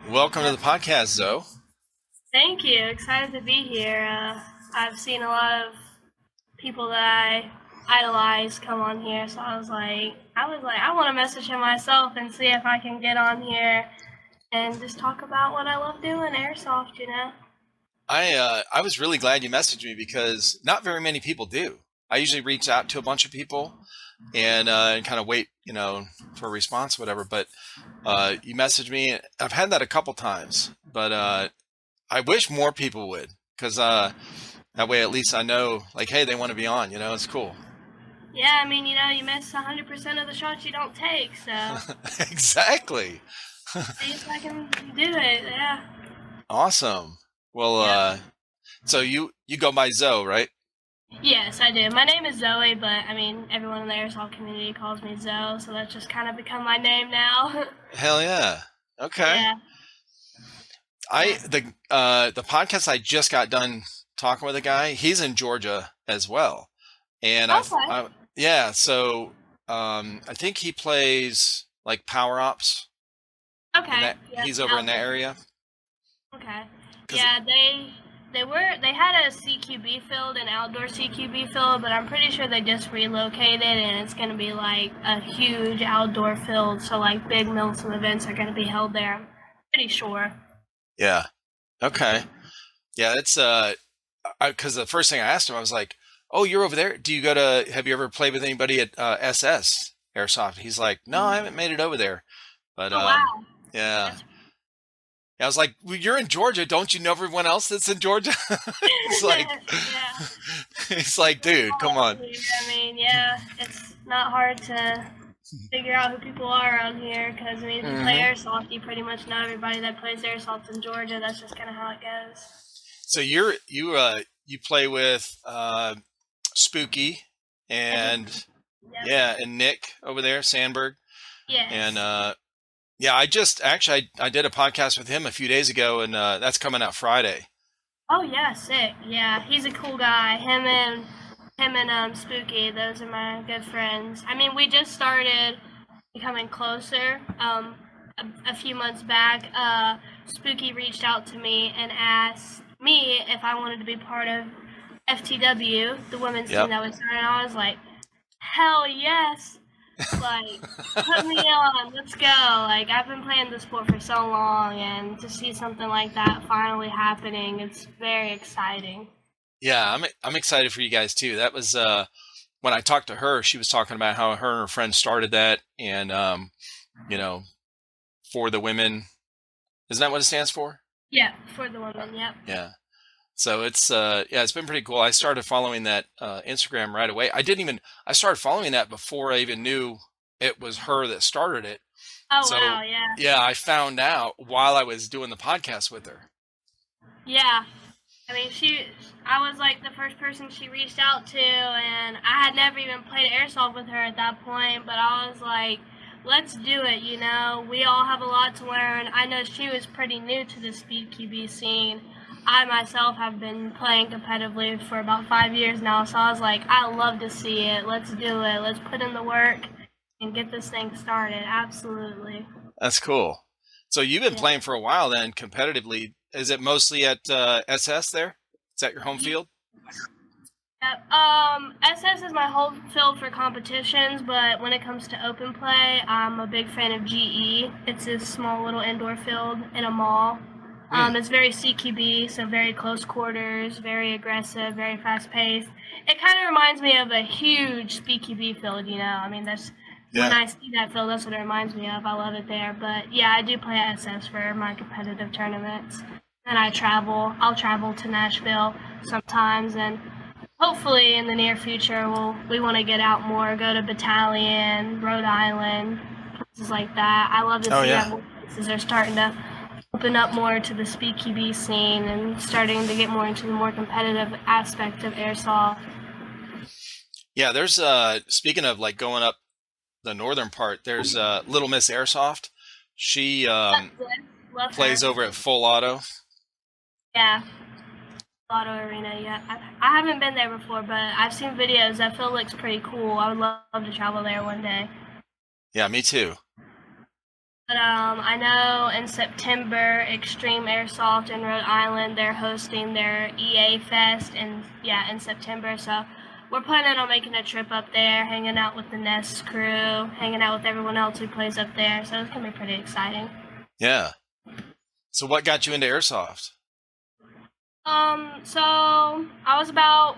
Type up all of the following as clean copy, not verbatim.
Welcome to the podcast, Zoe. Thank you. Excited to be here. I've seen a lot of people that I idolize come on here, so I want to message him myself and see if I can get on here and just talk about what I love doing, airsoft. I was really glad you messaged me because not very many people do. I usually reach out to a bunch of people and kind of wait, for a response, or whatever. But you messaged me. I've had that a couple times, but I wish more people would because that way at least I know, like, hey, they want to be on. It's cool. Yeah, I mean, you miss 100% of the shots you don't take, so Exactly. see if I can do it. Yeah. Awesome. Well, Yep. so you go by Zoe, right? Yes, I do. My name is Zoe, but I mean, everyone in the airsoft community calls me Zoe, so that's just kind of become my name now. Hell yeah. Okay. Yeah. I Yeah. the podcast I just got done talking with a guy. He's in Georgia as well, and Okay. yeah. So I think he plays like power ops, and Okay. that Yeah. he's over in that Outdoor. area. Okay. Cause Yeah, they had a CQB field, an outdoor CQB field, but I'm pretty sure they just relocated and it's gonna be like a huge outdoor field, so like big milsim events are gonna be held there. I'm pretty sure. yeah. Okay. Yeah. It's because the first thing I asked him, I was like, "Oh, you're over there. Do you go to? Have you ever played with anybody at SS Airsoft?" He's like, "No, I haven't made it over there." But Oh wow. yeah. That's I was like, well, "You're in Georgia, don't you know everyone else that's in Georgia?" It's like, yeah. it's like, dude, come on. I mean, yeah, it's not hard to figure out who people are around here because I mean, if you play Hmm. airsoft, you pretty much know everybody that plays airsoft in Georgia. That's just kind of how it goes. So you play with Spooky I do. and Yep. yeah, and Nick over there, Sandberg, and Yes. yeah, I just actually I did a podcast with him a few days ago, and that's coming out Friday. Oh yeah, sick. Yeah, he's a cool guy. Him and Spooky, those are my good friends. I mean, we just started becoming closer. A few months back, Spooky reached out to me and asked me if I wanted to be part of FTW, the women's team Yep. that we started. I was like, hell yes! Like, put me on, let's go. Like, I've been playing the sport for so long, and to see something like that finally happening, it's very exciting. Yeah, I'm excited for you guys too. That was when I talked to her, she was talking about how her and her friend started that, and you know, for the women. Isn't that what it stands for? Yeah, for the women, yep. Yeah. So it's yeah, it's been pretty cool. I started following that Instagram right away. I started following that before I even knew it was her that started it. Oh, So wow, yeah. yeah, I found out while I was doing the podcast with her. Yeah. I mean, I was like the first person she reached out to, and I had never even played airsoft with her at that point, but I was like, let's do it. We all have a lot to learn. I know she was pretty new to the speed QB scene. I myself have been playing competitively for about 5 years now, so I was like, I love to see it. Let's do it. Let's put in the work and get this thing started. Absolutely. That's cool. So you've been Yeah. playing for a while then competitively. Is it mostly at SS there? Is that your home field? Yep. SS is my whole field for competitions, but when it comes to open play, I'm a big fan of GE. It's this small little indoor field in a mall. Hmm. It's very CQB, so very close quarters, very aggressive, very fast paced. It kind of reminds me of a huge CQB field. I mean, that's when Yeah. I see that field, that's what it reminds me of. I love it there. But yeah, I do play SS for my competitive tournaments. And I'll travel to Nashville sometimes and hopefully in the near future we want to get out more, go to Battalion, Rhode Island, places like that. I love to Oh see yeah. that more places are starting to open up more to the SpeedQB scene and starting to get more into the more competitive aspect of airsoft. Yeah, there's speaking of like going up the northern part, there's Little Miss Airsoft. She Love plays her. over at Full Auto. Yeah, Auto Arena. Yeah, I haven't been there before, but I've seen videos. That field looks pretty cool. I would love to travel there one day. Yeah, me too. But I know in September, Extreme Airsoft in Rhode Island, they're hosting their EA Fest, in September. So we're planning on making a trip up there, hanging out with the Nest crew, hanging out with everyone else who plays up there. So it's gonna be pretty exciting. Yeah. So what got you into airsoft? So I was about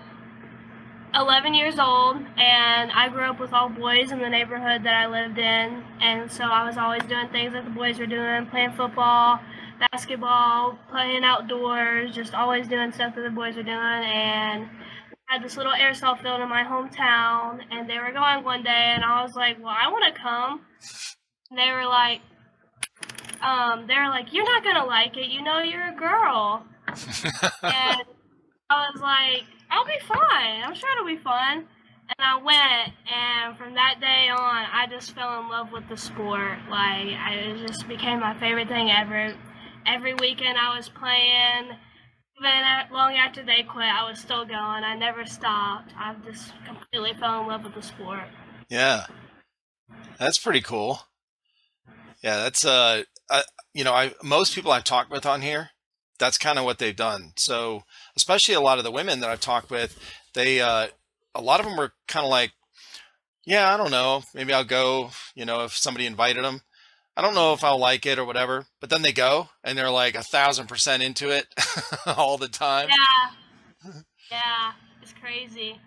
11 years old, and I grew up with all boys in the neighborhood that I lived in, and so I was always doing things that the boys were doing, playing football, basketball, playing outdoors, just always doing stuff that the boys were doing. And I had this little airsoft field in my hometown, and they were going one day, and I was like, well, I want to come. And they were like, you're not gonna like it, you're a girl. And I was like, I'll be fine. I'm sure it'll be fun. And I went, and from that day on, I just fell in love with the sport. Like, it just became my favorite thing ever. Every weekend I was playing. Even long after they quit, I was still going. I never stopped. I just completely fell in love with the sport. Yeah, that's pretty cool. Yeah, that's most people I've talked with on here, that's kind of what they've done. So, especially a lot of the women that I've talked with, they a lot of them were kind of like, yeah, I don't know, maybe I'll go, if somebody invited them. I don't know if I'll like it or whatever, but then they go and they're like 1,000% into it all the time. Yeah, yeah, it's crazy.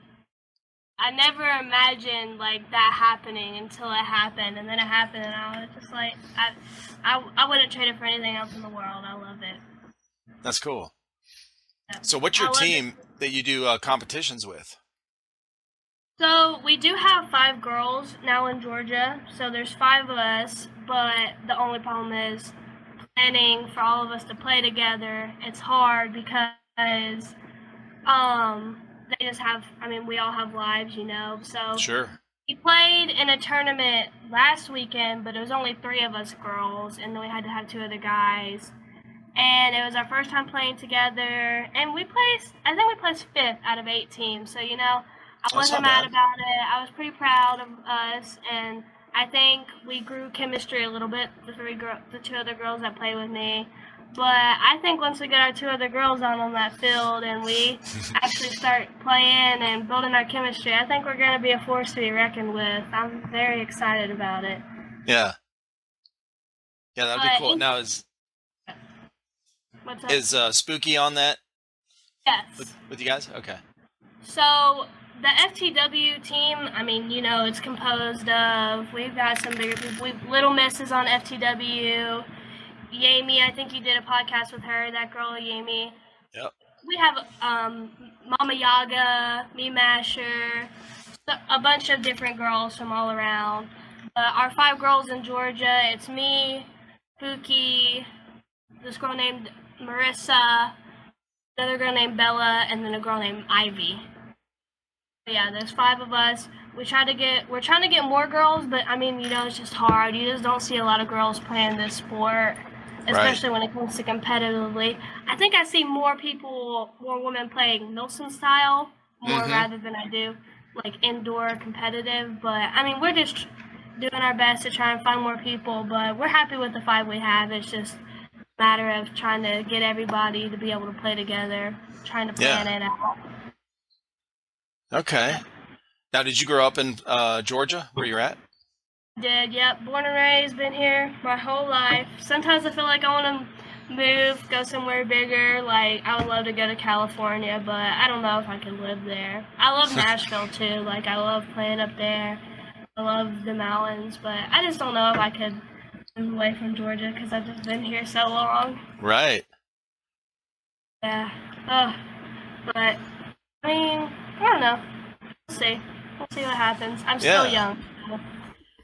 I never imagined like that happening until it happened, and then it happened, and I was just like, I wouldn't trade it for anything else in the world. I love it. That's cool. Yeah. So what's I your love it. team that you do competitions with? So we do have 5 girls now in Georgia. So there's 5 of us, but the only problem is planning for all of us to play together. It's hard because they just have. I mean, we all have lives, So Sure. we played in a tournament last weekend, but it was only 3 of us girls, and then we had to have 2 other guys. And it was our first time playing together, and I think we placed 5th out of 8 teams. So, I That's wasn't not mad bad. about it. I was pretty proud of us, and I think we grew chemistry a little bit, the 2 other girls that play with me. But I think once we get our 2 other girls on that field and we actually start playing and building our chemistry, I think we're going to be a force to be reckoned with. I'm very excited about it. Yeah. Yeah, that'd be But cool. Now what's up? is Spooky on that Yes. with you guys? Okay. So the FTW team, I mean, it's composed of, we've got some bigger people. Little Miss is on FTW. Yami, I think you did a podcast with her, that girl Yami. Yep. We have Mama Yaga, Me Masher, a bunch of different girls from all around. Our 5 girls in Georgia, it's me, Pookie, this girl named Marissa, another girl named Bella, and then a girl named Ivy. Yeah, there's 5 of us. We're trying to get more girls, but I mean, it's just hard. You just don't see a lot of girls playing this sport, especially when it comes to competitively. I think I see more women playing Milson style more Mm-hmm. rather than I do like indoor competitive. But I mean, we're just doing our best to try and find more people. But we're happy with the 5 we have. It's just a matter of trying to get everybody to be able to play together, trying to plan Yeah. it out. Okay. Now, did you grow up in Georgia, where you're at? Did, yep. Born and raised, been here my whole life. Sometimes I feel like I want to move, go somewhere bigger. Like, I would love to go to California, but I don't know if I can live there. I love Nashville, too. Like, I love playing up there. I love the mountains, but I just don't know if I could move away from Georgia because I've just been here so long. Right. Yeah. Oh, but, I mean, I don't know. We'll see. We'll see what happens. I'm still Yeah. young. So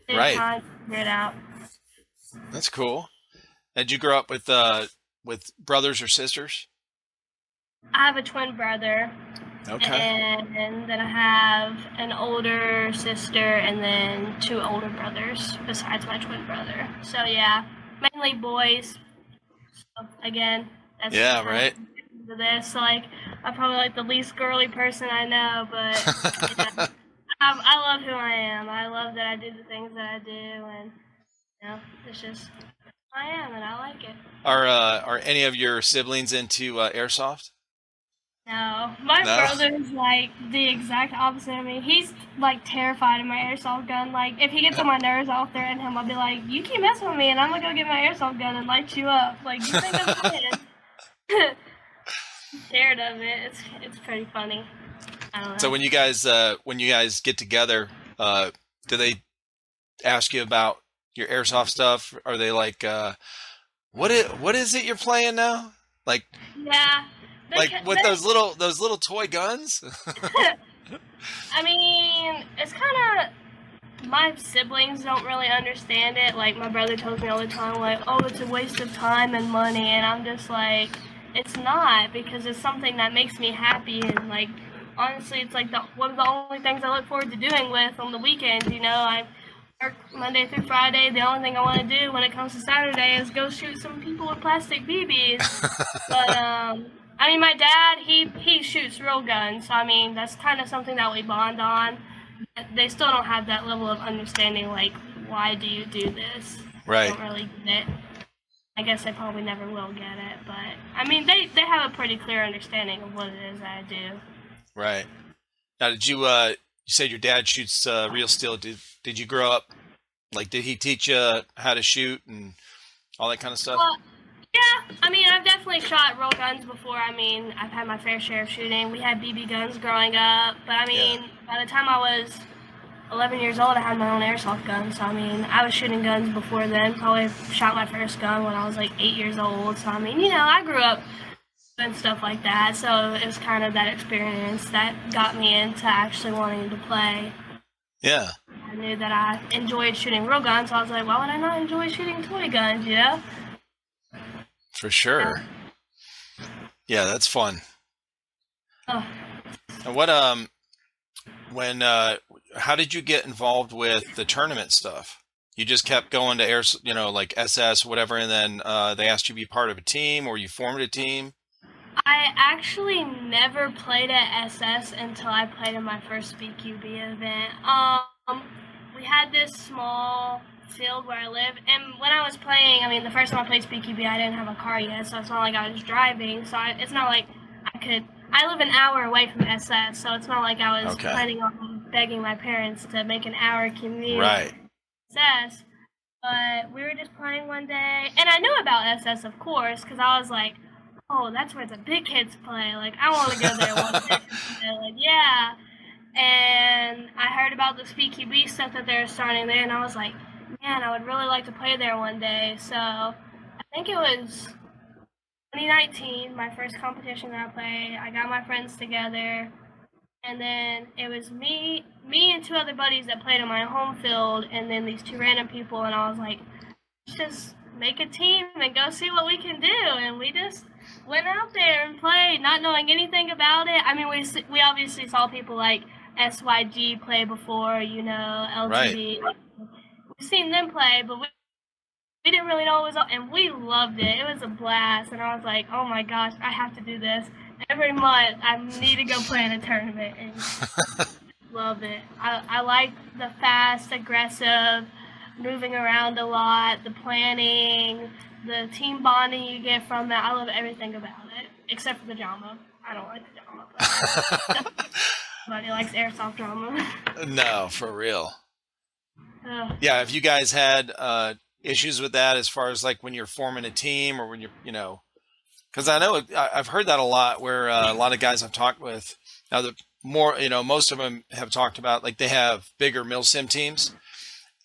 take Right. time to figure it out. That's cool. Did you grow up with brothers or sisters? I have a twin brother, Okay. and then I have an older sister, and then 2 older brothers besides my twin brother. So yeah, mainly boys. So again, that's Yeah. how Right. into this. Like, I'm probably like the least girly person I know, but yeah, I love who I am. I love that I do the things that I do, and It's just I am, and I like it. Are any of your siblings into airsoft? No, my No. brother's like the exact opposite of me. He's like terrified of my airsoft gun. Like if he gets on my nerves, I'll threaten him. I'll be like, "You keep messing with me, and I'm gonna go get my airsoft gun and light you up." Like you think I'm playing? Scared of it. It's pretty funny. I don't So know. when you guys get together, do they ask you about your airsoft stuff? Are they like, what is it you're playing now? Like Yeah, like with they those little toy guns? I mean, it's kind of my siblings don't really understand it. Like my brother tells me all the time, like, "Oh, it's a waste of time and money," and I'm just like, "It's not because it's something that makes me happy." And like, honestly, it's like one of the only things I look forward to doing with on the weekends. I work Monday through Friday. The only thing I want to do when it comes to Saturday is go shoot some people with plastic BBs. But I mean, my dad he shoots real guns, so I mean that's kind of something that we bond on. But they still don't have that level of understanding, like why do you do this? They Right, don't really get it. I guess they probably never will get it, but I mean they have a pretty clear understanding of what it is that I do. right. Now, did you said your dad shoots real steel? Did you grow up like did he teach you how to shoot and all that kind of stuff? Uh, yeah, I mean I've definitely shot real guns before. I mean I've had my fair share of shooting. We had BB guns growing up, but I Yeah. mean by the time I was 11 years old, I had my own airsoft gun. So, I mean, I was shooting guns before then. Probably shot my first gun when I was like 8 years old. So, I mean, I grew up doing stuff like that. So, it was kind of that experience that got me into actually wanting to play. Yeah, I knew that I enjoyed shooting real guns. So, I was like, why would I not enjoy shooting toy guns, for Yeah. sure. Yeah, that's fun. Oh. And what when how did you get involved with the tournament stuff? You just kept going to air, like SS, whatever, and then they asked you to be part of a team, or you formed a team. I actually never played at SS until I played in my first SpookyAirsoft event. We had this small field where I live, and when I was playing, I mean, the first time I played SpookyAirsoft, I didn't have a car yet, so it's not like I was driving. So it's not like I could. I live an hour away from SS, so it's not like I was Okay. planning on begging my parents to make an hour commute Right. to SS. But we were just playing one day, and I knew about SS, of course, because I was like, "Oh, that's where the big kids play. Like, I want to go there one day." And they're like, "Yeah." And I heard about the SpookyAirsoft stuff that they were starting there, and I was like, "Man, I would really like to play there one day." So I think it was 2019, my first competition that I played. I got my friends together, and then it was me and two other buddies that played on my home field, and then these two random people, and I was like, let's just make a team and go see what we can do. And we just went out there and played, not knowing anything about it. I mean, we obviously saw people like SYG play before, Right. LTD. We've seen them play, but we didn't really know it was, and we loved it. It was a blast, and I was like, oh my gosh, I have to do this every month. I need to go play in a tournament, and love it. I like the fast, aggressive, moving around a lot, the planning, the team bonding you get from it. I love everything about it, except for the drama. I don't like the drama, but nobody likes airsoft drama. No, for real. Ugh. Yeah, have you guys had issues with that as far as like when you're forming a team or when you're, because I know I've heard that a lot where a lot of guys I've talked with now the more, most of them have talked about like they have bigger milsim teams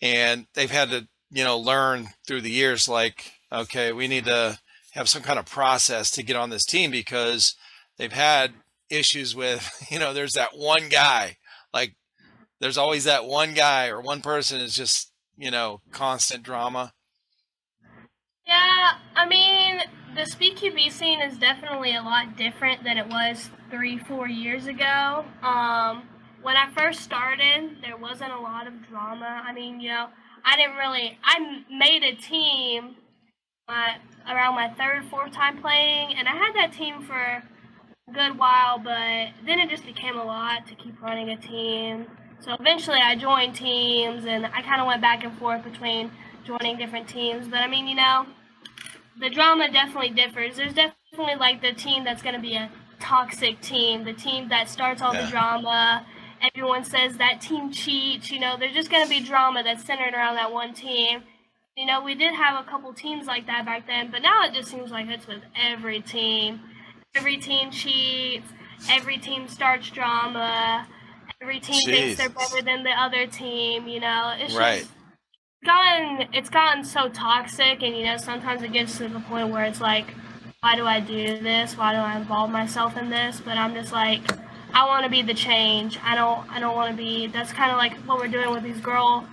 and they've had to, learn through the years, like, okay, we need to have some kind of process to get on this team because they've had issues with, there's that one guy, like there's always that one guy or one person is just, constant drama. Yeah, I mean, the SpookyAirsoft scene is definitely a lot different than it was 3, 4 years ago. When I first started, there wasn't a lot of drama. I mean, I made a team around my third, fourth time playing, and I had that team for a good while, but then it just became a lot to keep running a team. So eventually I joined teams, and I kind of went back and forth between joining different teams. But I mean, you know, the drama definitely differs. There's definitely like the team that's going to be a toxic team, the team that starts all the Yeah. drama. Everyone says that team cheats. You know, there's just going to be drama that's centered around that one team. You know, we did have a couple teams like that back then, but now it just seems like it's with every team. Every team cheats. Every team starts drama. Every team thinks they're Jesus. better than the other team. You know, it's Right. just it's gotten so toxic, and you know, sometimes it gets to the point where it's like, why do I do this? Why do I involve myself in this? But I'm just like, I want to be the change. I don't want to be. That's kind of like what we're doing with this girl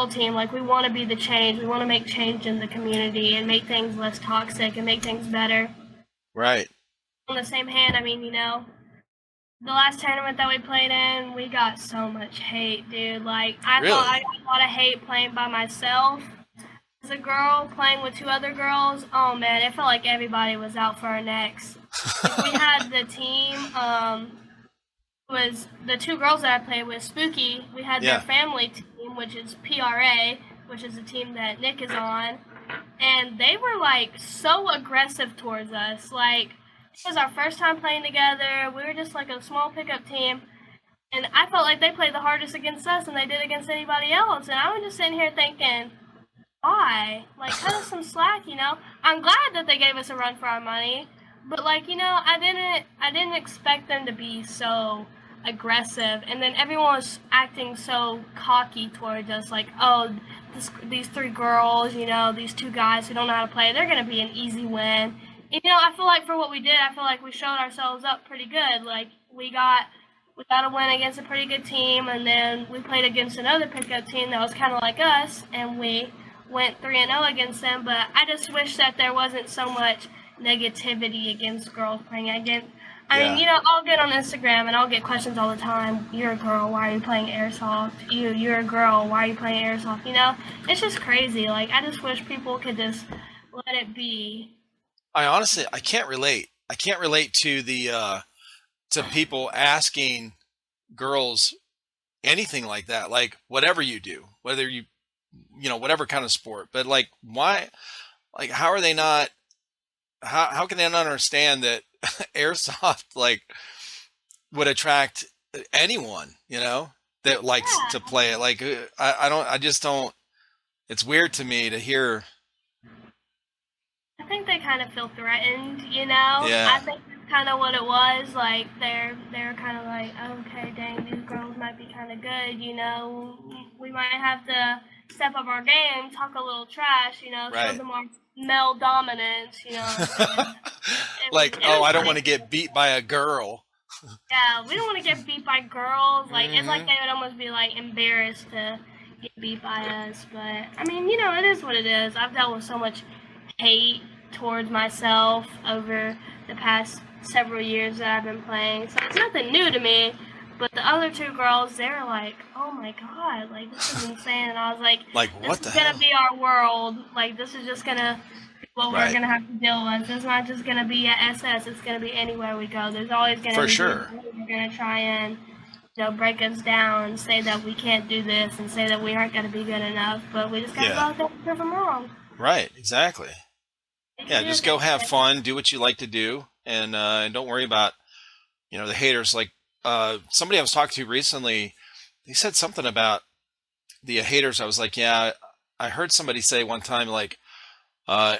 team. Like, we want to be the change. We want to make change in the community and make things less toxic and make things better. Right. On the same hand, I mean, you know, the last tournament that we played in, we got so much hate, dude. Like, I thought Really? I got a lot of hate playing by myself. As a girl playing with 2 other girls, oh man, it felt like everybody was out for our necks. Like, we had the team, was the 2 girls that I played with, Spooky. We had their Yeah. family team, which is PRA, which is the team that Nick is on. And they were like so aggressive towards us. Like, it was our first time playing together. We were just like a small pickup team. And I felt like they played the hardest against us than they did against anybody else. And I was just sitting here thinking, why? Like, cut us some slack, you know? I'm glad that they gave us a run for our money. But like, you know, I didn't expect them to be so aggressive, and then everyone was acting so cocky towards us, like, oh, these 3 girls, you know, these 2 guys who don't know how to play, they're gonna be an easy win. And, you know, I feel like for what we did, I feel like we showed ourselves up pretty good. Like, we got a win against a pretty good team, and then we played against another pickup team that was kind of like us, and we went 3-0 against them. But I just wish that there wasn't so much negativity against girls playing against. I mean, Yeah. you know, I'll get on Instagram and I'll get questions all the time. You're a girl, why are you playing Airsoft? You're a girl, why are you playing Airsoft? You know, it's just crazy. Like, I just wish people could just let it be. I can't relate. I can't relate to the to people asking girls anything like that. Like, whatever you do, whether you know, whatever kind of sport, but like, why, like, how are they not, how can they not understand that airsoft like would attract anyone, you know, that likes to Yeah, play it? Like, I just don't, it's weird to me to hear. I think they kind of feel threatened, you know? I Yeah. think that's kind of what it was. Like, they're kind of like, okay, dang, these girls might be kind of good, you know? We might have to step up our game, talk a little trash, you know, show Right. them our male dominance, you know what I'm saying? Like, It oh, was I don't want to ridiculous. get beat by a girl. Yeah, we don't want to get beat by girls. Like, it's like Hmm. they would almost be, like, embarrassed to get beat by us. But, I mean, you know, it is what it is. I've dealt with so much hate towards myself over the past several years that I've been playing. So it's nothing new to me. But the other 2 girls, they were like, oh my god, like, this is insane. And I was like, Like, this what is the gonna hell? be our world. Like, this is just gonna be what we're Right. gonna have to deal with. It's not just gonna be at SS, it's gonna be anywhere we go. There's always gonna For be people sure. who are gonna try and, you know, break us down and say that we can't do this and say that we aren't gonna be good enough. But we just gotta go Yeah. out there and prove them wrong. Right. Exactly. They can Yeah. do Just it. go have fun, do what you like to do, and don't worry about, you know, the haters. Like, somebody I was talking to recently, they said something about the haters. I was like, yeah, I heard somebody say one time, like, uh,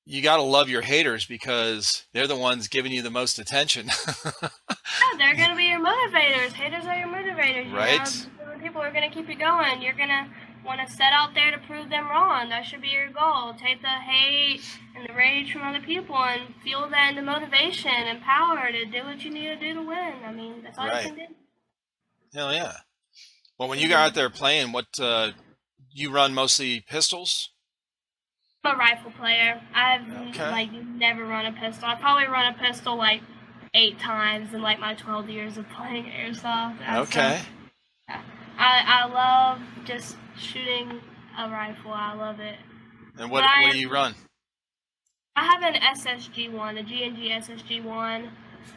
you got to love your haters because they're the ones giving you the most attention. Yeah, they're gonna be your motivators. Haters are your motivators, you know. Right. These are the people who are gonna keep you going. You're gonna want to set out there to prove them wrong. That should be your goal. Take the hate and the rage from other people and fuel that into motivation and power to do what you need to do to win. I mean, that's all you Right. can do. Hell yeah. Well, when you go Mhm. out there playing, what you run mostly pistols? I'm a rifle player. I've Okay. like never run a pistol. I probably run a pistol like 8 times in like my 12 years of playing airsoft. So Okay. I love just shooting a rifle. I love it. And But what do you run? I have an SSG one, a G&G SSG one.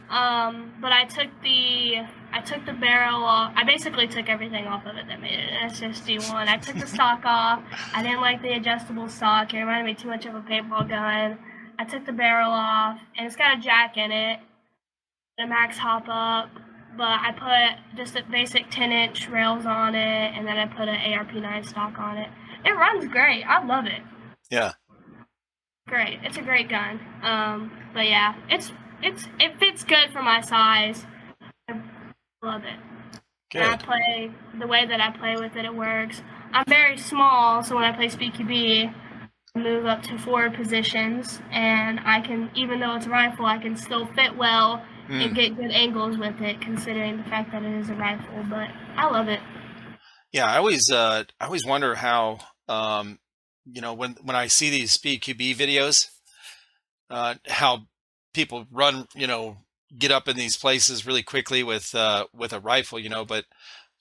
But I took the barrel off. I basically took everything off of it that made it an SSG1. I took the stock off. I didn't like the adjustable stock. It reminded me too much of a paintball gun. I took the barrel off, and it's got a jack in it, a max hop up. But I put just a basic 10-inch rails on it, and then I put an ARP9 stock on it. It runs great. I love it. Yeah. Great. It's a great gun. But yeah, it fits good for my size. I love it. Good. And I play the way that I play with it. It works. I'm very small, so when I play SpookyB, I move up to forward positions, and I can, even though it's a rifle, I can still fit well and get good angles with it, considering the fact that it is a rifle. But I love it. Yeah, I always wonder how, you know, when I see these SpookyB videos, how people run, you know, get up in these places really quickly with a rifle, you know. But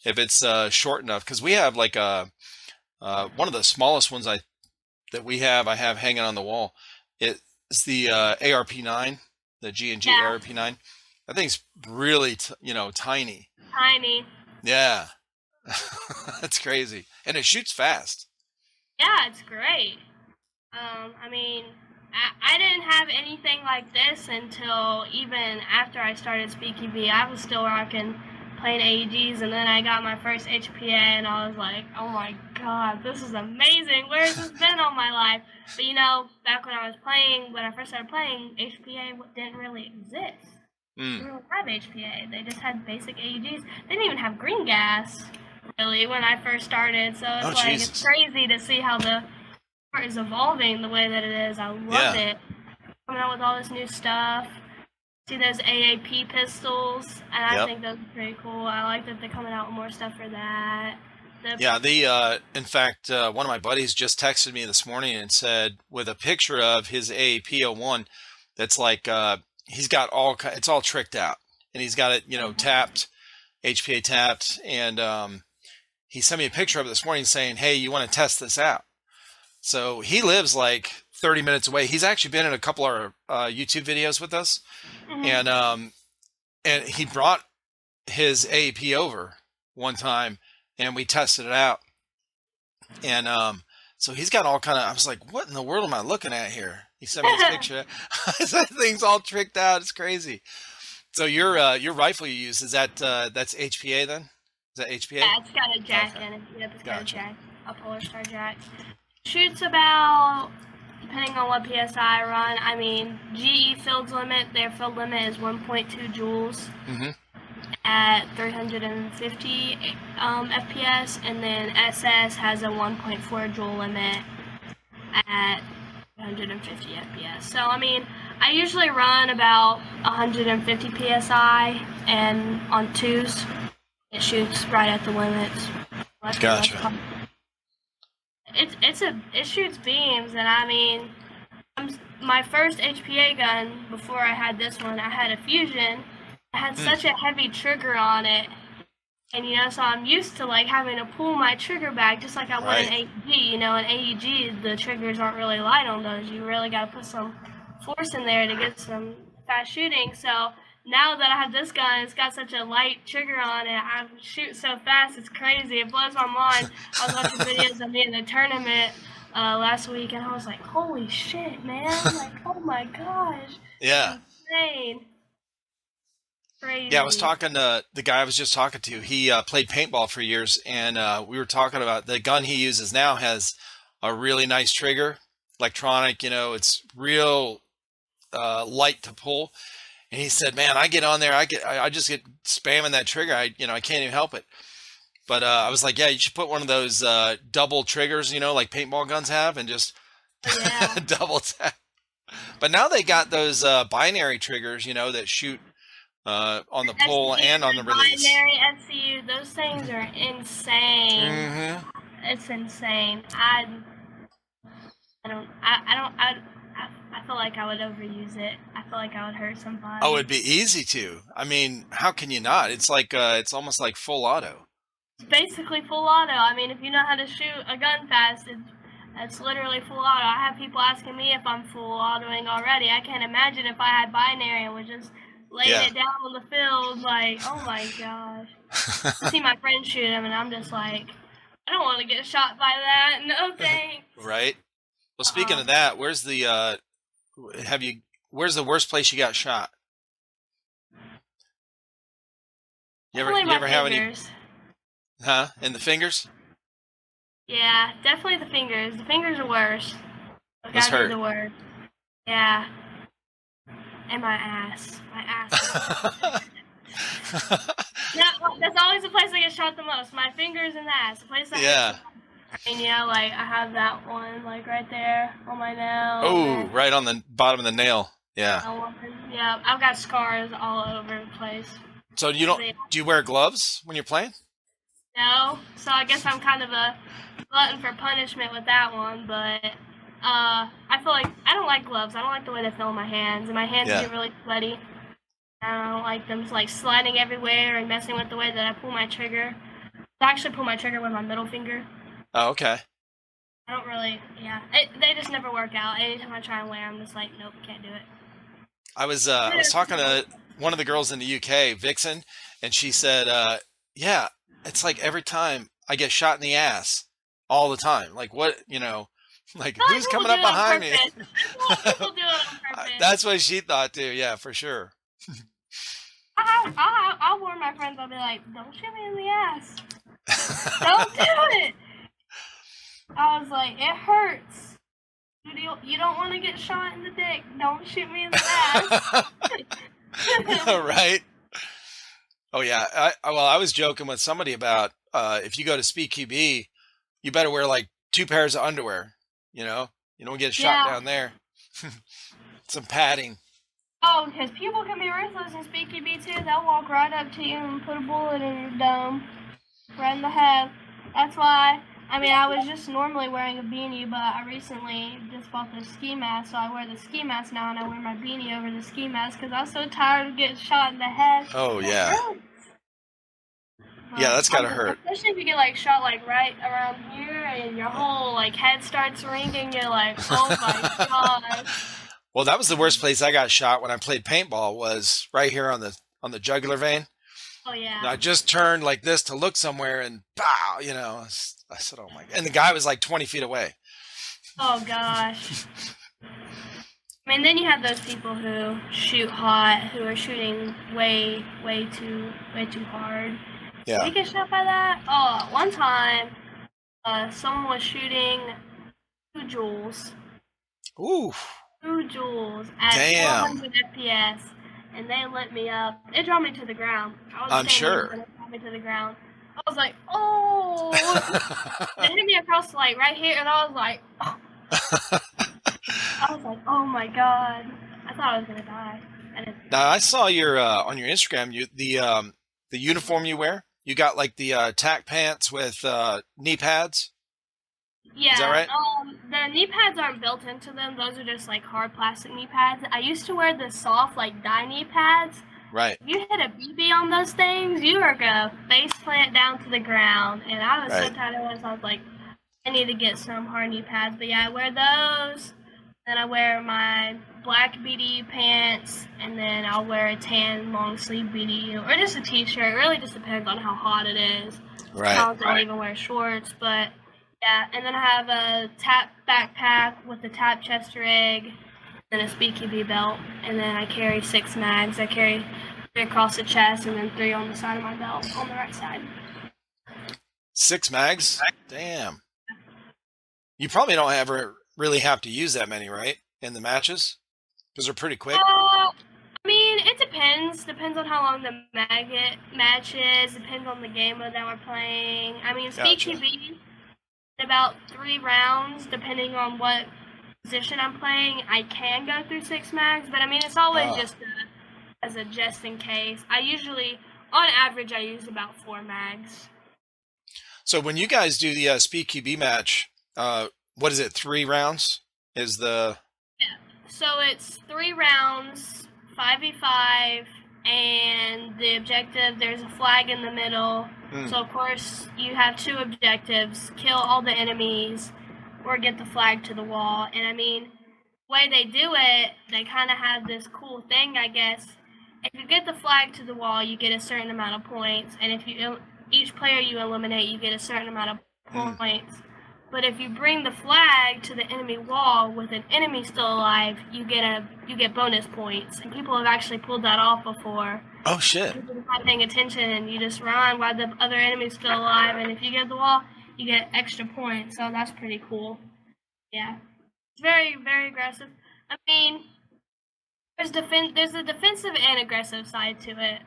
if it's short enough, because we have like one of the smallest ones I have hanging on the wall. It's the ARP9, the G&G ARP9. That thing's really, you know, tiny. Tiny. Yeah. That's crazy. And it shoots fast. Yeah, it's great. I mean, I didn't have anything like this until even after I started SpookyB. I was still rocking playing AEGs, and then I got my first HPA, and I was like, oh my god, this is amazing. Where has this been all my life? But you know, back when I first started playing, HPA didn't really exist. They didn't have HPA. They just had basic AEGs. They didn't even have green gas, really, when I first started. So it's it's crazy to see how the sport is evolving the way that it is. I love it. Coming out with all this new stuff. See those AAP pistols, and I think those are pretty cool. I like that they're coming out with more stuff for that. In fact, one of my buddies just texted me this morning and said, with a picture of his AAP01, that's like, he's got it's all tricked out, and he's got it, you know, tapped, HPA tapped, and he sent me a picture of it this morning saying, hey, you want to test this out? So he lives like 30 minutes away. He's actually been in a couple of our YouTube videos with us, and he brought his AAP over one time, and we tested it out. And so he's got all kind of, I was like, what in the world am I looking at here? He sent me this picture. That thing's all tricked out. It's crazy. So your rifle you use, is that that's HPA then? Is that HPA? Yeah, it's got a jack in it. Yep, it's got a jack, a Polar Star jack. Shoots about, depending on what PSI I run, I mean, GE field limit, their field limit is 1.2 joules at 350 FPS, and then SS has a 1.4 joule limit at 150 FPS. So, I mean, I usually run about 150 PSI, and on twos, it shoots right at the limits. Gotcha. It shoots beams, and I mean, my first HPA gun before I had this one, I had a Fusion. It had such a heavy trigger on it, and you know, so I'm used to like having to pull my trigger back just like I would in AEG. You know, in AEG the triggers aren't really light on those. You really got to put some force in there to get some fast shooting. So now that I have this gun, it's got such a light trigger on it. I shoot so fast, it's crazy. It blows my mind. I was watching videos of me in the tournament last week, and I was like, holy shit, man. Like, oh my gosh. Yeah. It's insane. Crazy. Yeah, I was talking to the guy I was just talking to. He played paintball for years, and we were talking about the gun he uses now has a really nice trigger, electronic, you know, it's real light to pull. And he said, man, I get on there, I just get spamming that trigger. I can't even help it. But I was like, yeah, you should put one of those double triggers, you know, like paintball guns have, and just double tap. But now they got those binary triggers, you know, that shoot on the pull and on the release. Binary SCU, those things are insane. It's insane. I feel like I would overuse it. I feel like I would hurt somebody. Oh, it'd be easy to. I mean, how can you not? It's like it's almost like full auto. It's basically full auto. I mean, if you know how to shoot a gun fast, it's literally full auto. I have people asking me if I'm full autoing already. I can't imagine if I had binary and was just laying Yeah. it down on the field, like, oh my gosh. I see my friends shoot him, and I'm just like, I don't want to get shot by that. No thanks. Right. Well, speaking of that, where's the where's the worst place you got shot? Definitely You my ever have any? fingers. Huh? In the fingers? Yeah, definitely the fingers. The fingers are worse. Like, Those gotta be hurt. the word. Yeah. And my ass. My ass. No, that's always the place I get shot the most. My fingers and the ass. The place that Yeah. hurts. And yeah, like I have that one, like right there on my nail. Oh, right on the bottom of the nail. Yeah. Yeah, I've got scars all over the place. So do you wear gloves when you're playing? No, so I guess I'm kind of a glutton for punishment with that one, but I feel like I don't like gloves. I don't like the way they feel in my hands, and my hands Yeah. get really sweaty. I don't like them like sliding everywhere and messing with the way that I pull my trigger. I actually pull my trigger with my middle finger. Oh, okay. I don't really, yeah. They just never work out. Anytime I try and wear them, I'm just like, nope, can't do it. I was talking to one of the girls in the UK, Vixen, and she said, yeah, it's like every time I get shot in the ass all the time. Like what, like who's coming up behind me? People do it on purpose. That's what she thought too. Yeah, for sure. I'll warn my friends. I'll be like, don't shoot me in the ass. Don't do it. I was like, it hurts. You don't want to get shot in the dick. Don't shoot me in the ass. Right. Oh yeah. I was joking with somebody about if you go to SpookyAirsoft, you better wear like 2 pairs of underwear. You don't get shot down there. Some padding. Oh, because people can be ruthless in SpookyAirsoft too. They'll walk right up to you and put a bullet in your dome, right in the head. That's why. I mean, I was just normally wearing a beanie, but I recently just bought the ski mask, so I wear the ski mask now, and I wear my beanie over the ski mask because I was so tired of getting shot in the head. Oh yeah. Yeah, that's gotta hurt. Especially if you get like shot like right around here, and your whole like head starts ringing. You're like, oh my god. Well, that was the worst place I got shot when I played paintball. Was right here on the jugular vein. Oh yeah. And I just turned like this to look somewhere, and pow! I said, "Oh my god!" And the guy was like 20 feet away. Oh gosh. I mean, then you have those people who shoot hot, who are shooting way too hard. Yeah. Did you get shot by that? Oh, one time, someone was shooting 2 joules. Ooh. 2 joules at 400 FPS, and they lit me up. It dropped me to the ground. I'm sure. It dropped me to the ground. I was like, oh. It hit me across like right here, and I was like, oh. Oh my god. I thought I was gonna die. Now I saw your on your Instagram, the uniform you wear. You got like the tack pants with knee pads. Yeah. Is that right? The knee pads aren't built into them. Those are just like hard plastic knee pads. I used to wear the soft like dye knee pads. Right. If you hit a BB on those things, you are gonna face plant down to the ground. And I was so tired of it, so I was like, I need to get some hard knee pads. But yeah, I wear those. Then I wear my black BD pants, and then I'll wear a tan long sleeve BD or just a t-shirt. It really just depends on how hot it is. Right. I don't even wear shorts, but yeah. And then I have a tap backpack with a tap chest rig, and a SpookyAirsoft belt, and then I carry 6 mags. I carry 3 across the chest, and then 3 on the side of my belt on the right side. 6 mags? Damn. You probably don't ever really have to use that many, right? In the matches? Because they're pretty quick. I mean, it depends. Depends on how long the match is. Depends on the game mode that we're playing. I mean, SpookyAirsoft, about 3 rounds, depending on what position I'm playing, I can go through 6 mags. But I mean, it's always just as a just in case. I usually, on average, I use about 4 mags. So when you guys do the SpookyAirsoft match, what is it? 3 rounds? Is the So it's 3 rounds, 5v5, and the objective, there's a flag in the middle. So of course you have 2 objectives: kill all the enemies or get the flag to the wall. And I mean, the way they do it, they kind of have this cool thing, I guess. if you get the flag to the wall, you get a certain amount of points, and if you each player you eliminate, you get a certain amount of Mm. points. But if you bring the flag to the enemy wall with an enemy still alive, you get bonus points, and people have actually pulled that off before. Oh shit. People are not paying attention, and you just run while the other enemy's still alive, and if you get the wall, you get extra points. So that's pretty cool. Yeah, it's very very aggressive. I mean, there's a defensive and aggressive side to it.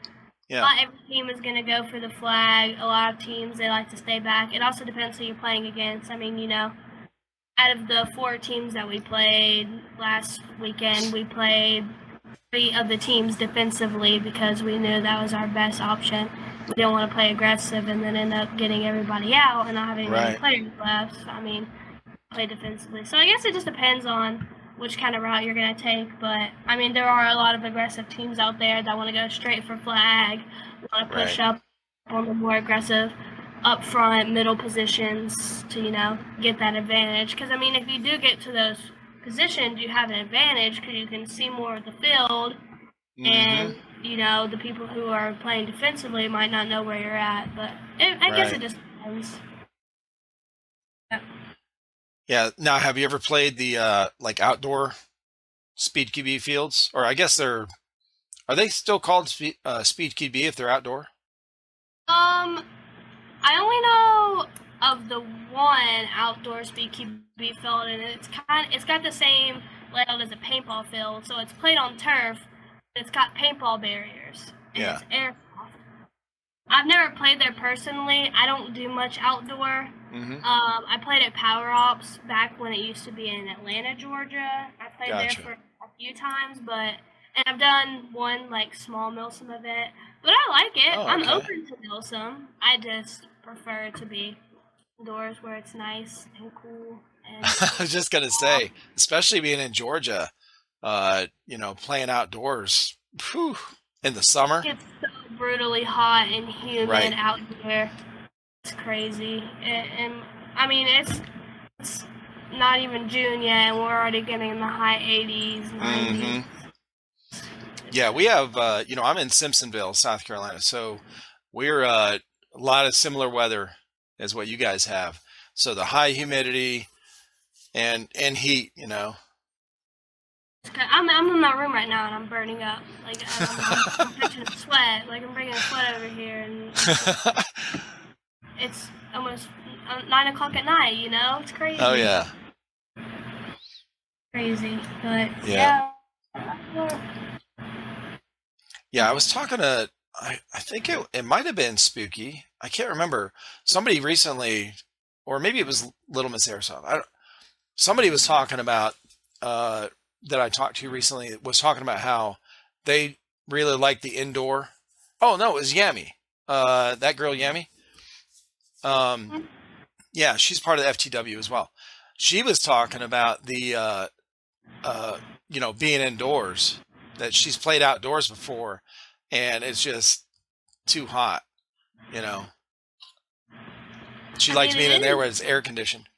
Yeah. Not every team is going to go for the flag. A lot of teams, they like to stay back. It also depends who you're playing against. I mean, out of the 4 teams that we played last weekend, we played 3 of the teams defensively because we knew that was our best option. We didn't want to play aggressive and then end up getting everybody out and not having any players left. So, I mean, play defensively. So I guess it just depends on which kind of route you're going to take. But, I mean, there are a lot of aggressive teams out there that want to go straight for flag, want to push up on the more aggressive up front, middle positions to, get that advantage. Because, I mean, if you do get to those positions, you have an advantage because you can see more of the field. Mm-hmm. And, the people who are playing defensively might not know where you're at. But I guess it just depends. Yeah. Now, have you ever played the like outdoor speed QB fields? Or I guess are they still called speed QB if they're outdoor? I only know of the one outdoor speed QB field, and it's got the same layout as a paintball field, so it's played on turf, but it's got paintball barriers. And it's Airsoft. I've never played there personally. I don't do much outdoor. Mm-hmm. I played at Power Ops back when it used to be in Atlanta, Georgia. I played there for a few times, and I've done one small Milsim event, but I like it. I'm open to Milsim. I just prefer to be indoors where it's nice and cool. And I was just gonna say, especially being in Georgia, playing outdoors, in the summer. It's so brutally hot and humid out here. It's crazy, and I mean it's not even June yet, and we're already getting in the high 80s, 90s. Mm-hmm. Yeah, we have. I'm in Simpsonville, South Carolina, so we're a lot of similar weather as what you guys have. So the high humidity and heat, I'm in my room right now and I'm burning up. I'm catching a sweat. I'm bringing a sweat over here, and it's almost 9 o'clock at night. It's crazy. Oh yeah. Crazy, but yeah. Yeah, I was talking to. I think it might have been Spooky. I can't remember. Somebody recently, or maybe it was Little Miss Airsoft. Somebody was talking about that I talked to recently was talking about how they really like the indoor. Oh no, it was Yami. That girl Yami. Yeah, she's part of the FTW as well. She was talking about the being indoors, that she's played outdoors before and it's just too hot, She likes being in there where it's air conditioned.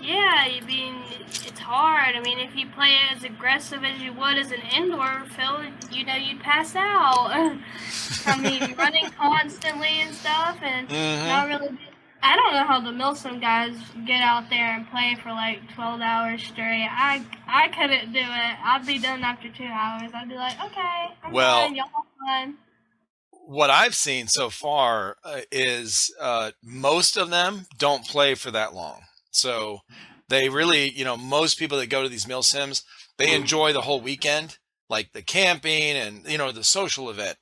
Yeah, it's hard. I mean, if you play as aggressive as you would as an indoor field, you'd pass out. I mean, running constantly and stuff, and not really. I don't know how the Milsom guys get out there and play for 12 hours straight. I couldn't do it. I'd be done after 2 hours. I'd be like, okay, I'm done. Y'all have fun. What I've seen so far is most of them don't play for that long. So they really, most people that go to these Milsims, they enjoy the whole weekend, like the camping and, the social event.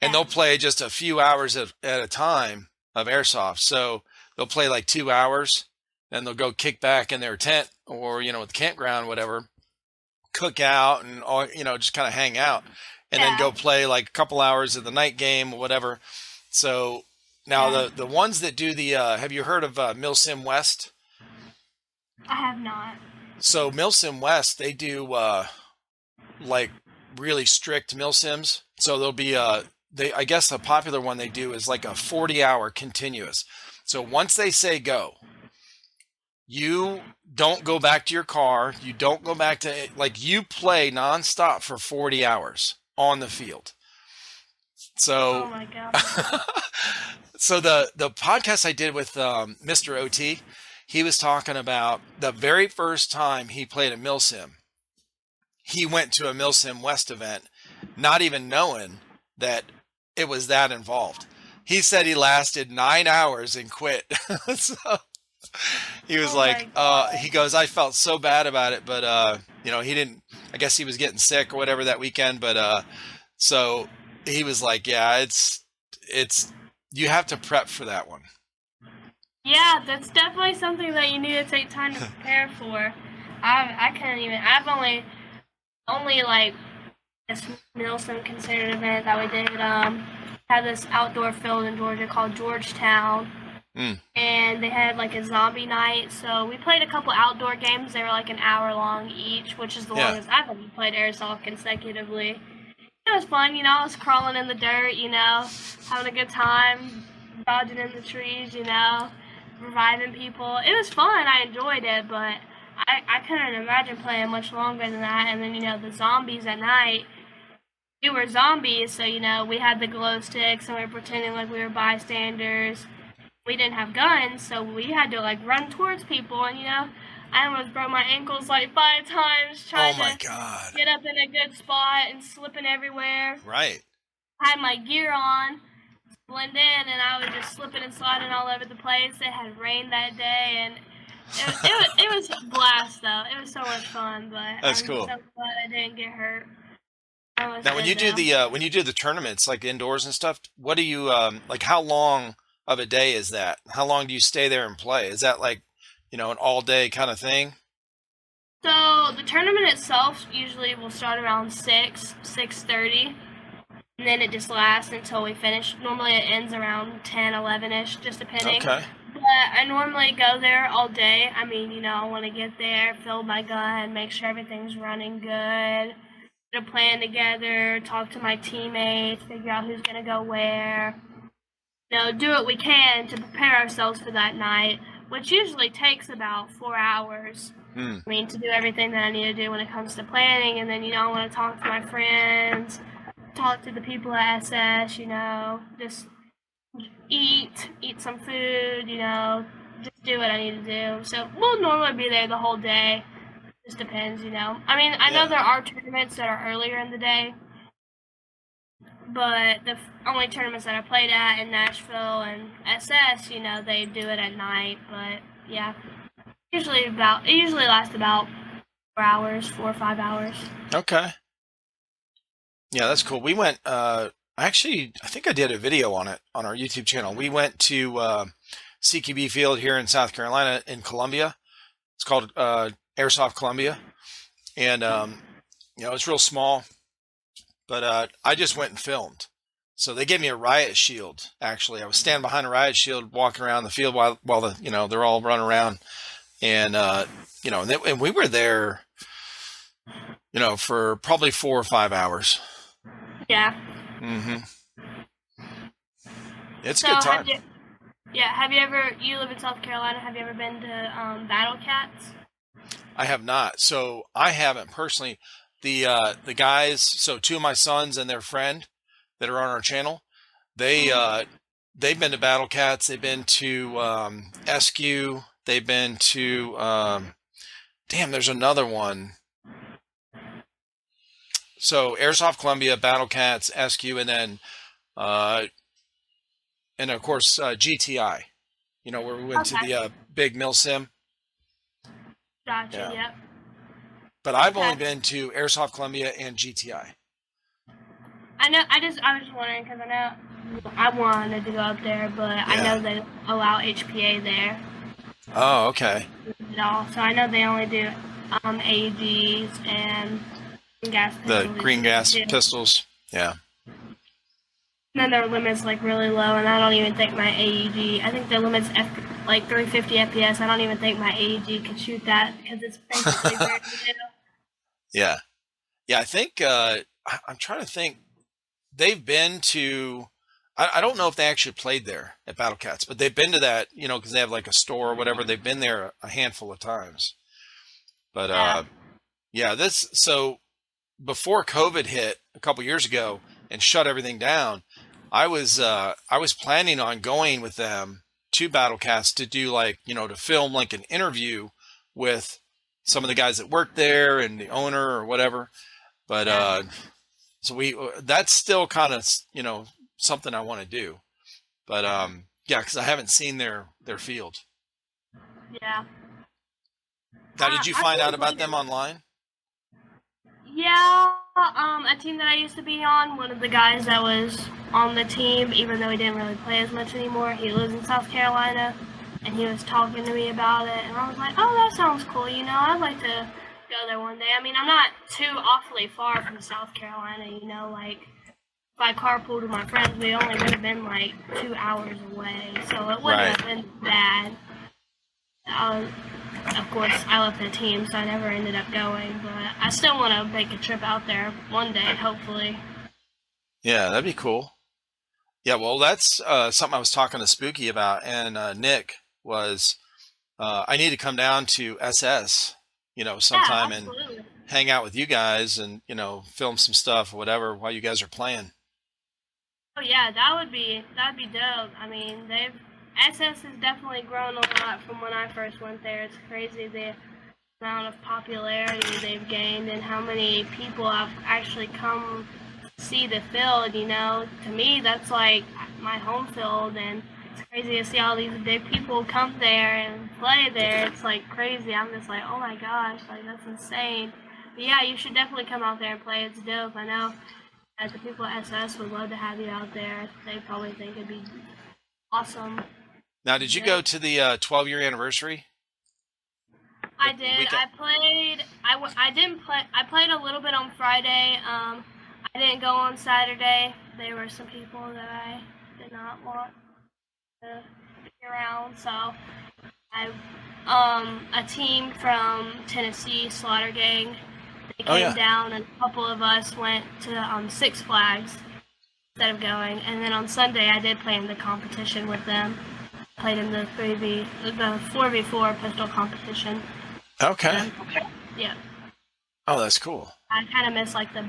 And they'll play just a few hours at a time of Airsoft. So they'll play 2 hours and they'll go kick back in their tent or, at the campground, whatever, cook out and, just kind of hang out and then go play a couple hours of the night game or whatever. So now the ones that do the, have you heard of Milsim West? I have not. So Milsim West, they do really strict Milsims. So there'll be I guess the popular one they do is a 40-hour continuous. So once they say go, you don't go back to your car. You don't go back to you play nonstop for 40 hours. on the field. Oh So, my god. so the podcast I did with Mr. OT, he was talking about the very first time he played a milsim. He went to a milsim West event, not even knowing that it was that involved. He said he lasted 9 hours and quit. So he was Oh my like, god. he goes, I felt so bad about it, but he didn't. I guess he was getting sick or whatever that weekend, but so he was like, yeah, it's you have to prep for that one. Yeah, that's definitely something that you need to take time to prepare for. I can't even. I've only like this Milsom considered event that we did. Had this outdoor field in Georgia called Georgetown, Mm, and they had like a zombie night. So we played a couple outdoor games. They were like an hour long each, which is the yeah, longest I've ever played airsoft consecutively. It was fun, I was crawling in the dirt, having a good time, dodging in the trees, reviving people. It was fun. I enjoyed it, but I couldn't imagine playing much longer than that. And then, the zombies at night, we were zombies, so, we had the glow sticks and we were pretending like we were bystanders. We didn't have guns, so we had to, like, run towards people. And, I almost broke my ankles, like, 5 times oh trying my to God, get up in a good spot and slipping everywhere. right. I had my gear on, blend in, and I was just slipping and sliding all over the place. It had rained that day, and it was a blast, though. It was so much fun, but That's I'm so cool. glad I didn't get hurt. I was Now, when good, you do though. the tournaments like indoors and stuff, what do you like? How long of a day is that? How long do you stay there and play? Is that like an all day kind of thing? So the tournament itself usually will start around 6:30, and then it just lasts until we finish. Normally it ends around 10, 11-ish, just depending. Okay. But I normally go there all day. I mean, I want to get there, fill my gun, make sure everything's running good, get a plan together, talk to my teammates, figure out who's going to go where. Do what we can to prepare ourselves for that night, which usually takes about 4 hours. Hmm. I mean, to do everything that I need to do when it comes to planning, and then, I want to talk to my friends, talk to the people at SS, just eat some food, just do what I need to do. So we'll normally be there the whole day. Just depends, I mean, I know Yeah. there are tournaments that are earlier in the day, but the only tournaments that I played at in Nashville and SS, they do it at night. But yeah, it usually lasts about 4 hours, 4 or 5 hours. Okay. Yeah, that's cool. We went. Actually, I think I did a video on it on our YouTube channel. We went to CQB Field here in South Carolina in Columbia. It's called Airsoft Columbia, and it's real small. But I just went and filmed. So they gave me a riot shield. Actually, I was standing behind a riot shield, walking around the field while they're all running around, and and we were there, for probably 4 or 5 hours. Yeah. Mm-hmm. It's a So good time. have you ever, you live in South Carolina, have you ever been to Battle Cats? I have not. So I haven't personally. The guys, so 2 of my sons and their friend that are on our channel, they've been to Battle Cats. They've been to SQ. They've been to there's another one. So Airsoft Columbia, Battle Cats, SQ, and then and of course GTI. Where we went to Okay. the big mill sim. Gotcha, Yeah. yep. But I've Okay. only been to Airsoft Columbia and GTI. I was wondering because I know I wanted to go up there, but I Yeah. know they allow HPA there Oh, okay. at all. So I know they only do AEDs and gas The pistols. green gas too. pistols. Yeah. And then their limit's like really low, and I don't even think my AED. I think the limit's like 350 FPS. I don't even think my AED can shoot that because it's basically very new. Yeah. Yeah. I think I'm trying to think. They've been to. I don't know if they actually played there at Battle Cats, but they've been to that. Because they have like a store or whatever. They've been there a handful of times. But Yeah. yeah. So before COVID hit, a couple years ago and shut everything down, I was planning on going with them to Battlecast to do like, to film like an interview with some of the guys that work there and the owner or whatever. But Yeah. so that's still kind of, something I want to do. But yeah, because I haven't seen their field. Yeah. Now, did you I find out couldn't about believe them it. online? Yeah, a team that I used to be on, one of the guys that was on the team, even though he didn't really play as much anymore, he lives in South Carolina, and he was talking to me about it, and I was like, oh, that sounds cool, I'd like to go there one day. I mean, I'm not too awfully far from South Carolina, like, if I carpooled with my friends, we only would have been like 2 hours away, so it wouldn't Right. have been bad. Of course, I left the team, so I never ended up going, but I still want to make a trip out there one day, hopefully. Yeah, that'd be cool. Yeah, well, that's something I was talking to Spooky about, and Nick was, I need to come down to SS, Yeah, sometime and absolutely. hang out with you guys and, film some stuff or whatever while you guys are playing. Oh yeah, that'd be dope. I mean, SS has definitely grown a lot from when I first went there. It's crazy the amount of popularity they've gained and how many people have actually come see the field. To me, that's like my home field, and it's crazy to see all these big people come there and play there. It's like crazy. I'm just like, oh my gosh, like that's insane. But yeah, you should definitely come out there and play. It's dope. I know the people at SS would love to have you out there. They probably think it'd be awesome. Now, did you go to the 12-year anniversary? I The did. weekend? I played. I didn't play. I played a little bit on Friday. I didn't go on Saturday. There were some people that I did not want to be around, so I a team from Tennessee, Slaughter Gang. They Oh came yeah. down, and a couple of us went to Six Flags instead of going. And then on Sunday, I did play in the competition with them. Played in the 4v4 pistol competition. Okay. Yeah. Oh, that's cool. I kind of missed like the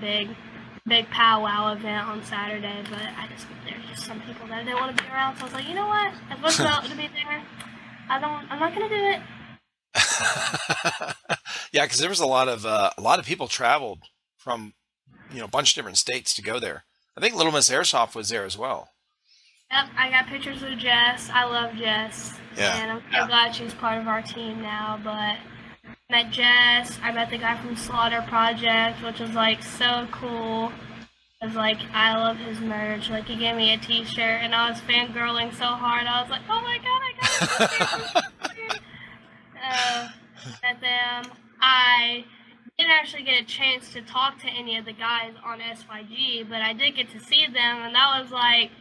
big powwow event on Saturday, but there's just some people that I didn't want to be around. So I was like, you know what? If what's not to be there, I'm not gonna do it. Yeah, because there was a lot of people traveled from a bunch of different states to go there. I think Little Miss Airsoft was there as well. Yep, I got pictures with Jess. I love Jess, Yeah. and I'm so glad she's part of our team now. But I met Jess. I met the guy from Slaughter Project, which was like so cool. I was like, I love his merch. Like, he gave me a T-shirt, and I was fangirling so hard. I was like, oh my god, I got a T-shirt. Met them. I didn't actually get a chance to talk to any of the guys on SYG, but I did get to see them, and that was like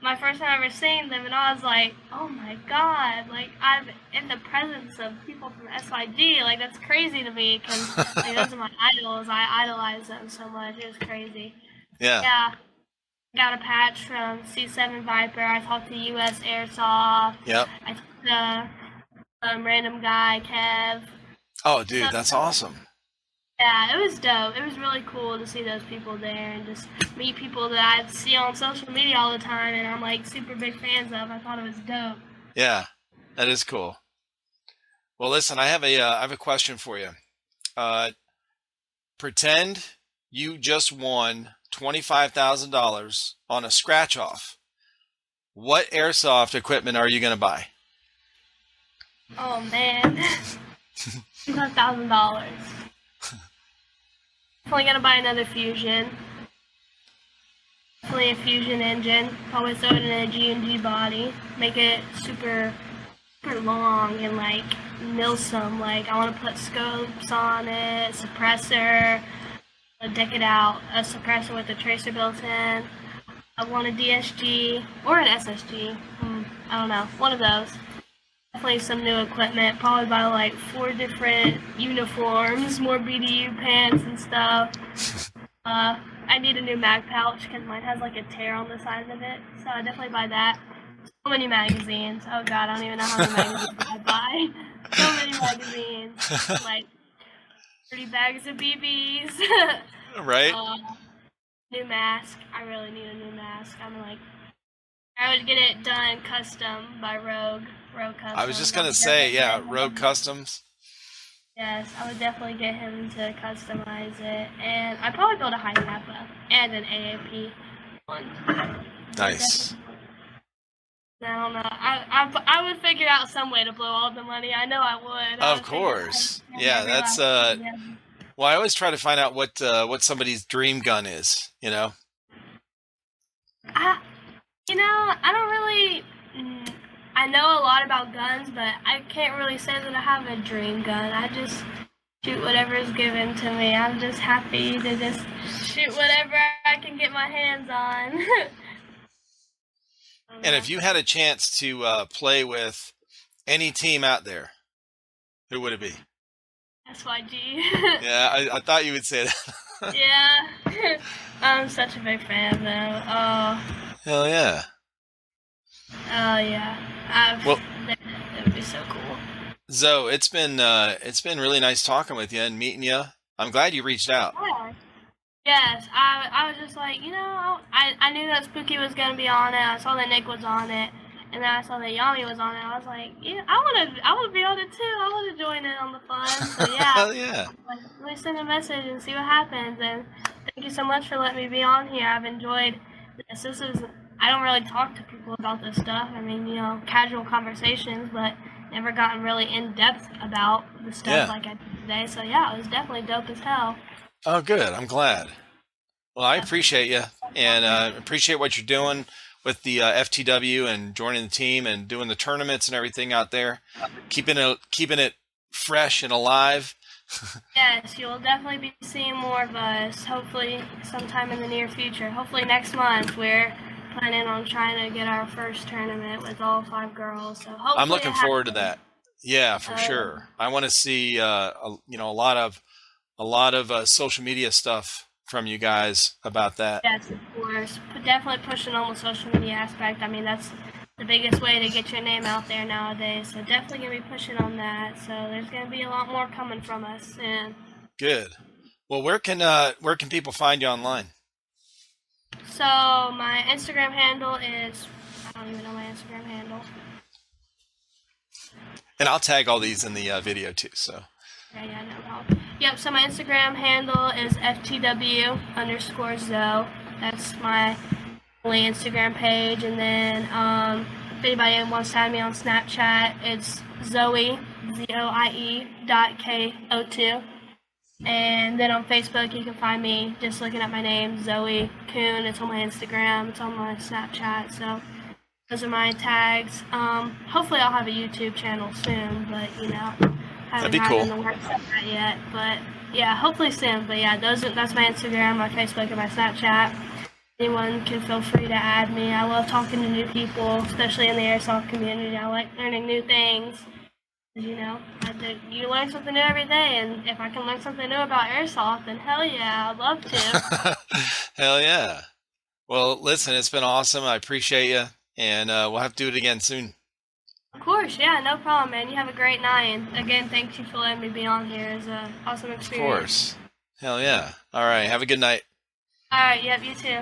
my first time ever seeing them, and I was like, oh my god, like I'm in the presence of people from SYG. Like, that's crazy to me because like, those are my idols. I idolize them so much. It was crazy. Yeah. Yeah. Got a patch from C7 Viper. I talked to US Airsoft. Yep. I talked to random guy, Kev. Oh, dude, So, that's awesome. yeah, it was dope. It was really cool to see those people there and just meet people that I see on social media all the time and I'm like super big fans of. I thought it was dope. Yeah, that is cool. Well, listen, I have a question for you. Uh, Pretend you just won $25,000 on a scratch off. What airsoft equipment are you going to buy? Oh man. $1,000. Definitely gonna buy another Fusion. Definitely a Fusion engine. Probably throw it in a G&G body. Make it super long and like milsome. Like, I want to put scopes on it, suppressor, deck it out, a suppressor with a tracer built in. I want a DSG or an SSG. I don't know, one of those. Definitely some new equipment. Probably buy like 4 different uniforms, more BDU pants and stuff. I need a new mag pouch because mine has like a tear on the sides of it, so I definitely buy that. So many magazines. Oh god, I don't even know how many magazines I buy. So many magazines. Like 30 bags of BBs. Right? New mask. I really need a new mask. I would get it done custom by Rogue. Rogue I was Customs. just I gonna would say, definitely get yeah, Rogue him. Customs. Yes, I would definitely get him to customize it, and I'd probably build a high kappa and an AAP one. I would Nice. definitely. I don't know. I would figure out some way to blow all the money. I know I would. I Of would figure out how to course. spend Yeah, every that's last penny. well, I always try to find out what somebody's dream gun is, you know? I, I don't really. I know a lot about guns, but I can't really say that I have a dream gun. I just shoot whatever is given to me. I'm just happy to just shoot whatever I can get my hands on. And if you had a chance to play with any team out there, who would it be? SYG. Yeah, I thought you would say that. Yeah. I'm such a big fan of them. Hell yeah. Oh yeah. Well, That would be so cool. Zoe, it's been really nice talking with you and meeting you. I'm glad you reached out. Yeah. Yes, I was just like, I knew that Spooky was gonna be on it. I saw that Nick was on it, and then I saw that Yami was on it. I was like, yeah, I wanna be on it too. I wanna join in on the fun. So yeah, Hell yeah. like, let me send a message and see what happens. And thank you so much for letting me be on here. I've enjoyed this. I don't really talk to people about this stuff. I mean, casual conversations, but never gotten really in depth about the stuff Yeah. like I did today. So yeah, it was definitely dope as hell. Oh, good. I'm glad. Well, I appreciate you and appreciate what you're doing with the FTW and joining the team and doing the tournaments and everything out there, keeping it fresh and alive. Yes, you will definitely be seeing more of us, hopefully sometime in the near future. Hopefully next month. We're planning on trying to get our first tournament with all 5 girls. So hopefully I'm looking it forward to happens. that. Yeah, for sure. I want to see a lot of social media stuff from you guys about that. Yes, of course. Definitely pushing on the social media aspect. I mean, that's the biggest way to get your name out there nowadays. So definitely going to be pushing on that. So there's going to be a lot more coming from us soon. Good. Well, where can people find you online? So my Instagram handle is, I don't even know my Instagram handle. And I'll tag all these in the video too. So Yeah, no problem. Yep, so my Instagram handle is FTW ZO. That's my only Instagram page. And then if anybody wants to add me on Snapchat, it's Zoe, ZOIE.KO2. And then on Facebook, you can find me just looking at my name, Zoe Kuhn. It's on my Instagram, it's on my Snapchat. So those are my tags. Hopefully I'll have a YouTube channel soon, but that'd haven't be had cool. in the works of that yet. But yeah, hopefully soon. But yeah, that's my Instagram, my Facebook, and my Snapchat. Anyone can feel free to add me. I love talking to new people, especially in the airsoft community. I like learning new things. You learn something new every day, and if I can learn something new about airsoft, then hell yeah, I'd love to. Hell yeah. Well, listen, it's been awesome. I appreciate you, and we'll have to do it again soon. Of course, yeah, no problem, man. You have a great night, and again, thank you for letting me be on here. It's an awesome Of experience. course. Hell yeah. All right. Have a good night. All right, yep, you too.